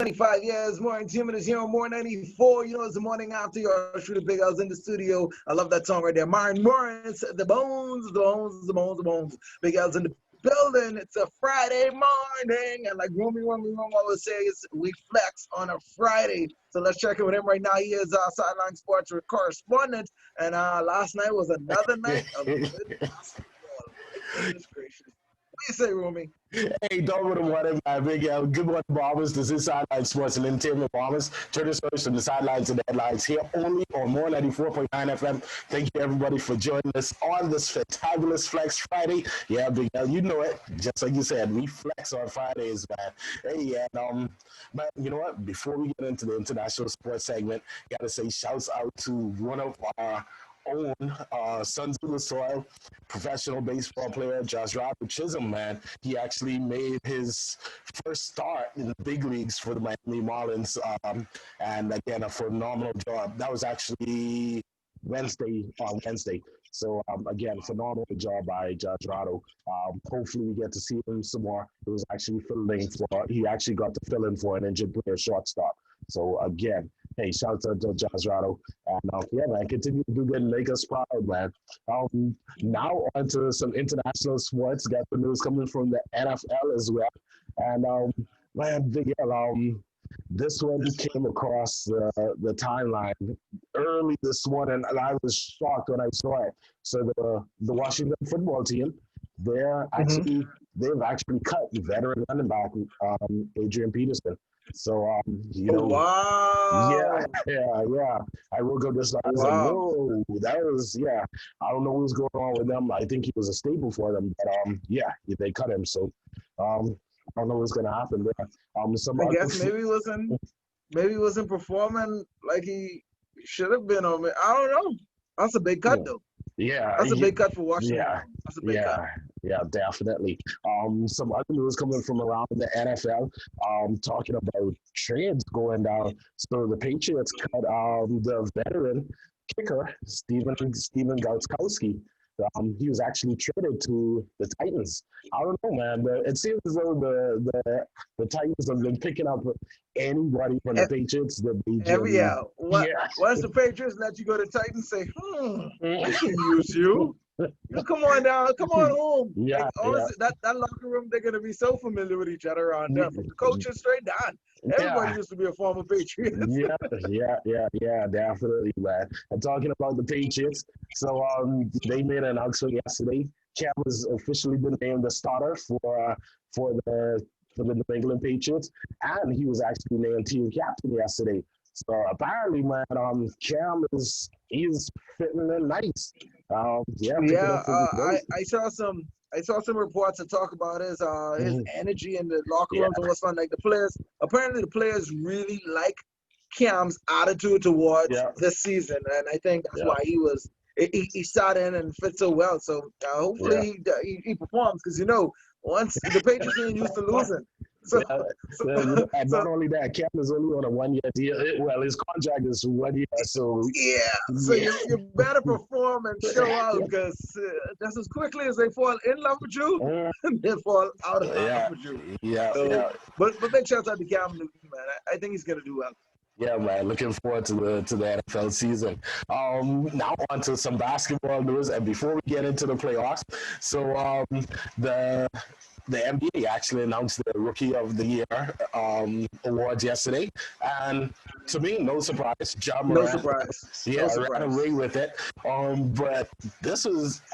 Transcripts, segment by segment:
25 years, more intimate is here on more 94. You know, it's the morning after your shooting big. I was in the studio. I love that song right there. Martin Morris, the bones, the bones, the bones, the bones. Big L's in the building. It's a Friday morning. And like Rumi always says, we flex on a Friday. So let's check in with him right now. He is our Sideline Sports correspondent. And last night was another night of good basketball. My goodness gracious. What do you say, Rumi? Hey, don't good morning, man. Big good morning, Bahamas. This is Sideline Sports and Entertainment Bahamas. Turn us from the sidelines and the headlines here only on more 94.9 FM. Thank you, everybody, for joining us on this fantabulous Flex Friday. Yeah, Big L, you know it. Just like you said, we flex on Fridays, man. Hey, and but you know what? Before we get into the international sports segment, gotta say shouts out to one of our own Sons of the Soil professional baseball player, Josh Robert Chisholm, man. He actually made his first start in the big leagues for the Miami Marlins. And again, a phenomenal job. That was actually Wednesday. So again, phenomenal job by Josh Rado. Hopefully we get to see him some more. He actually got to fill in for an injured player shortstop. So again, hey, shout out to Josh Rado. And yeah, man, continue to do good and make us proud, man. Now on to some international sports. Got the news coming from the NFL as well. And man, Big L, this one came across the timeline early this morning, and I was shocked when I saw it. So the Washington football team, they've actually cut veteran running back Adrian Peterson. So Wow. yeah. I woke up this night. I was like, whoa, that was I don't know what was going on with them. I think he was a staple for them, but they cut him. So I don't know what's gonna happen there. I guess maybe he wasn't performing like he should have been on it. I don't know. That's a big cut though. Yeah. That's a big cut for Washington. Yeah. That's a big cut. Yeah, definitely. Some other news coming from around the NFL, talking about trades going down. So the Patriots cut the veteran kicker, Steven Gautkowski. He was actually traded to the Titans. I don't know, man. It seems as though the Titans have been picking up anybody from the Patriots that they just Once the Patriots let you go to Titans, say, we can use you. Come on down, come on home. Honestly, that locker room, they're gonna be so familiar with each other around there, from the coaches straight down. Everybody used to be a former Patriot. Yeah, definitely, man. And talking about the Patriots, so they made an announcement yesterday. Cam has officially been named the starter for the New England Patriots, and he was actually named team captain yesterday. So apparently, man, Cam is fitting in nice. I saw some reports that talk about his energy in the locker room and what's fun. Like the players really like Cam's attitude towards this season, and I think that's why he sat in and fit so well. So hopefully he performs, because once the Patriots ain't used to losing. And not only that, Cam is only on a 1 year deal. Well, his contract is 1 year, so you better perform and show out, because just as quickly as they fall in love with you, they fall out of love with you. But big shout out to Cam Newton, man. I think he's gonna do well. Yeah, man. Looking forward to the NFL season. Now on to some basketball news, and before we get into the playoffs, so the NBA actually announced the Rookie of the Year awards yesterday, and to me, no surprise, Ja Morant. No surprise. Ran away with it. But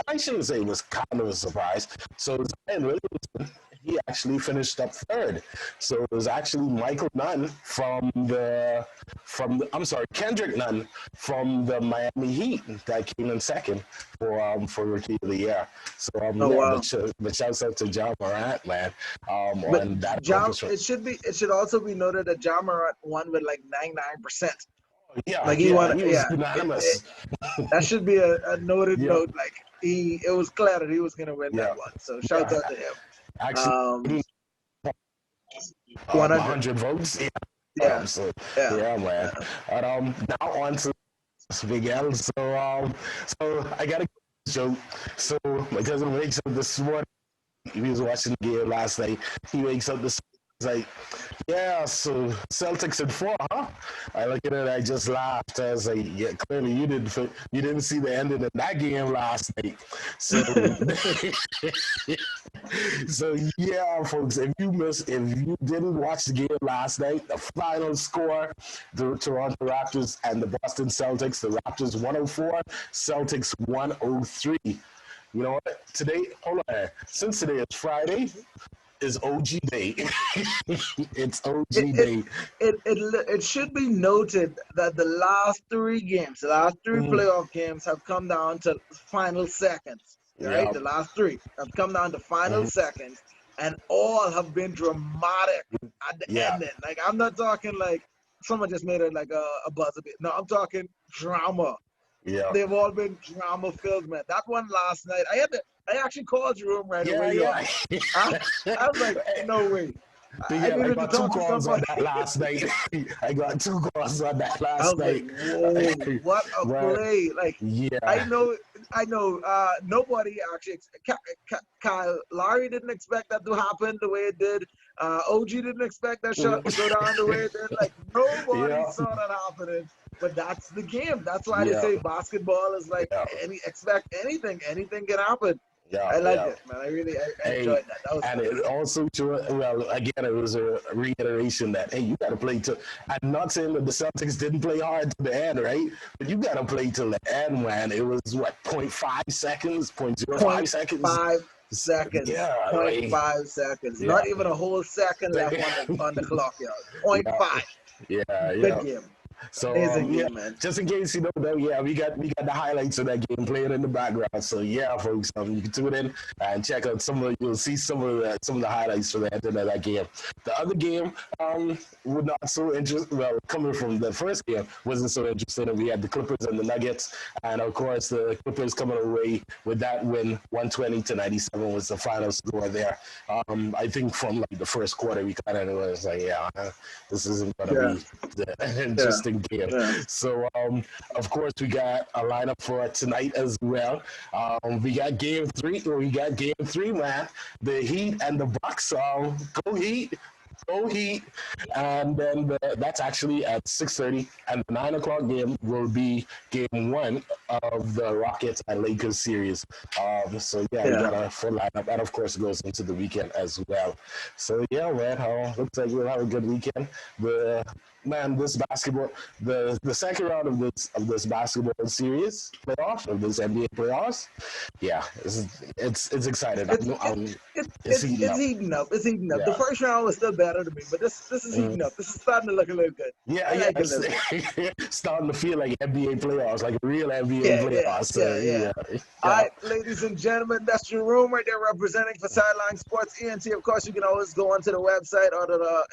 I shouldn't say it was kind of a surprise. So Zion Williamson, he actually finished up third. So it was actually Kendrick Nunn from the Miami Heat that came in second for Rookie of the Year. So but shouts out to Ja Morant, man. On that it should also be noted that Ja Morant won with like 99%. He was unanimous. That should be a noted note. Like it was clear that he was gonna win that one. So shout out to him. Actually, 100 votes. Man. And now on to Big L. So I gotta joke. So my cousin wakes up this morning. He was watching the game last night. He wakes up this like, yeah, so Celtics in 4, huh? I look at it, I just laughed. I was like, yeah, clearly you didn't see the ending of that game last night. So, so yeah, folks, if you didn't watch the game last night, the final score, the Toronto Raptors and the Boston Celtics, the Raptors 104, Celtics 103. You know what? Today, hold on. Since today is Friday, is OG Day. It's It, OG it, Day. it should be noted that the last three games, the last three Mm, playoff games have come down to final seconds, right? yeah. The last three have come down to final Mhm. seconds, and all have been dramatic at the Yeah. ending. Like, I'm not talking like someone just made it like a buzzer beat. No, I'm talking drama. Yeah. They've all been drama filled, man. That one last night, I actually called Jerome right Yeah, away, yo. yeah. I, I was like, no way. I Miguel, I needed to got two talk to calls on somebody. that last night. I got two calls on that I last was like, night. whoa, what a But play. Like, yeah, I know, nobody actually, Kyle Lowry didn't expect that to happen the way it did. OG didn't expect that shot to go down the way it did. Like, nobody yeah, saw that happening. But that's the game. That's why they yeah, say basketball is like yeah, expect anything. Anything can happen. yeah, I like yeah. it, man. I Hey, enjoyed that. That was and fun. it also, well, again, it was a reiteration that, hey, you got to play to. I'm not saying that the Celtics didn't play hard to the end, right? But you got to play till the end, man. It was what, point 0.5 seconds, point zero Point 0.05 seconds? five seconds. Yeah, Point like, 5 seconds. yeah, Not even a whole second left on the clock, y'all. Point yeah, 5. yeah, Good yeah. game. So Amazing yeah, game, man. just in case you don't know, yeah, we got the highlights of that game playing in the background. So yeah, folks, you can tune in and check out you'll see some of the highlights for the end of that game. The other game was not so interesting. Well, coming from the first game, wasn't so interesting. We had the Clippers and the Nuggets, and of course the Clippers coming away with that win, 120-97 was the final score there. I think from like the first quarter, we kind of was like, yeah, this isn't gonna Yeah, be the yeah, interesting game. yeah. So, of course, we got a lineup for tonight as well. We got game three. We got game three, man. The Heat and the Bucks. Go Heat. Go Heat, and then that's actually at 6:30, and the 9 o'clock game will be game one of the Rockets and Lakers series. So yeah, we Yeah. got a full lineup, and of course, it goes into the weekend as well. So yeah, man, looks like we'll have a good weekend. The man, this basketball, the second round of this basketball series playoff of this NBA playoffs, yeah, it's exciting. It's It's heating it's up. heating up. It's heating up. The Yeah. first round was still better to me, but this is Mm. heating up. This is starting to look a little good. Yeah, I yeah, like it a it's little bit. starting to feel like NBA playoffs, like real NBA Yeah, yeah, playoffs. So yeah, yeah. yeah, All yeah. right, ladies and gentlemen, that's your room right there representing for Sideline Sports ENT. Of course, you can always go onto the website or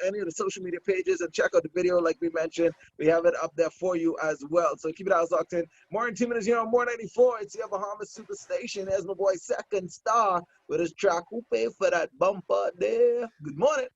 any of the social media pages and check out the video like we mentioned. We have it up there for you as well. So keep it out locked in. More in 2 minutes here on More 94. It's your Bahamas Superstation. There's my boy Second Star with his track. Who paid for that bumper there? Good morning.